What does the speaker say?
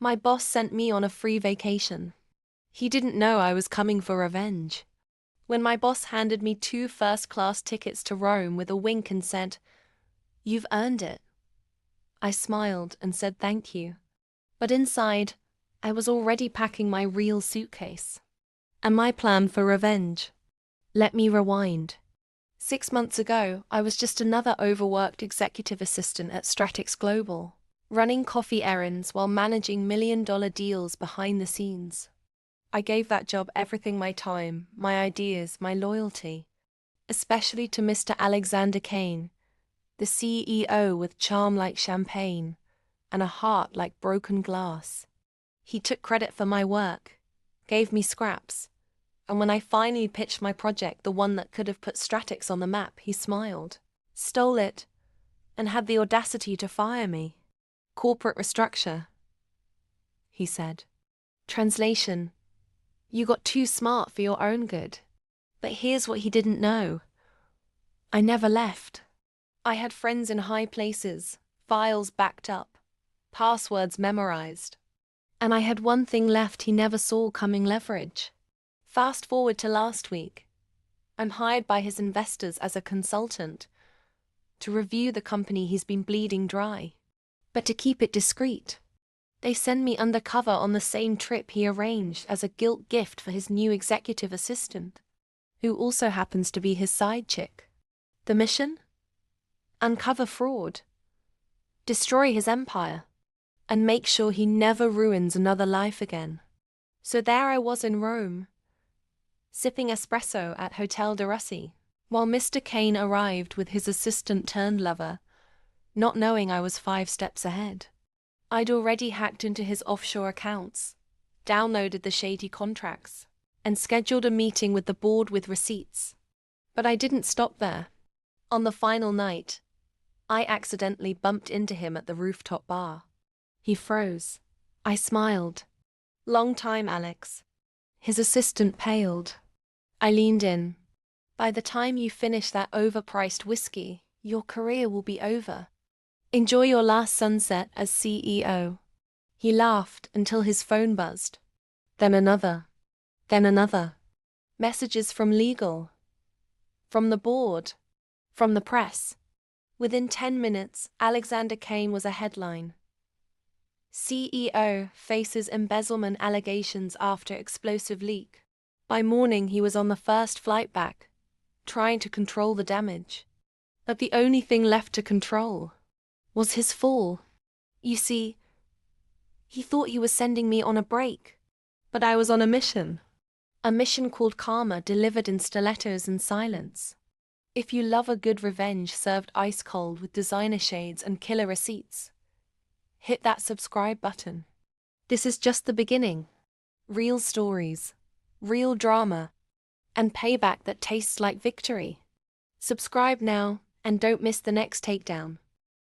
My boss sent me on a free vacation. He didn't know I was coming for revenge. When my boss handed me 2 first-class tickets to Rome with a wink and said, "You've earned it," I smiled and said thank you. But inside, I was already packing my real suitcase. And my plan for revenge. Let me rewind. 6 months ago, I was just another overworked executive assistant at Stratix Global, running coffee errands while managing million-dollar deals behind the scenes. I gave that job everything: my time, my ideas, my loyalty, especially to Mr. Alexander Kane, the CEO with charm like champagne and a heart like broken glass. He took credit for my work, gave me scraps, and when I finally pitched my project, the one that could have put Stratix on the map, he smiled, stole it, and had the audacity to fire me. Corporate restructure, he said. Translation: you got too smart for your own good. But here's what he didn't know. I never left. I had friends in high places, files backed up, passwords memorized. And I had one thing left he never saw coming: leverage. Fast forward to last week. I'm hired by his investors as a consultant to review the company he's been bleeding dry. But to keep it discreet, they send me undercover on the same trip he arranged as a guilt gift for his new executive assistant, who also happens to be his side chick. The mission? Uncover fraud, destroy his empire, and make sure he never ruins another life again. So there I was in Rome, sipping espresso at Hotel de Russi, while Mr. Kane arrived with his assistant-turned-lover, not knowing I was 5 steps ahead. I'd already hacked into his offshore accounts, downloaded the shady contracts, and scheduled a meeting with the board with receipts. But I didn't stop there. On the final night, I accidentally bumped into him at the rooftop bar. He froze. I smiled. "Long time, Alex." His assistant paled. I leaned in. "By the time you finish that overpriced whiskey, your career will be over. Enjoy your last sunset as CEO." He laughed until his phone buzzed. Then another. Then another. Messages from legal, from the board, from the press. Within 10 minutes, Alexander Kane was a headline. CEO faces embezzlement allegations after explosive leak. By morning, he was on the first flight back, trying to control the damage. But the only thing left to control was his fall. You see, he thought he was sending me on a break, but I was on a mission. A mission called karma, delivered in stilettos and silence. If you love a good revenge served ice cold with designer shades and killer receipts, hit that subscribe button. This is just the beginning. Real stories, real drama, and payback that tastes like victory. Subscribe now and don't miss the next takedown.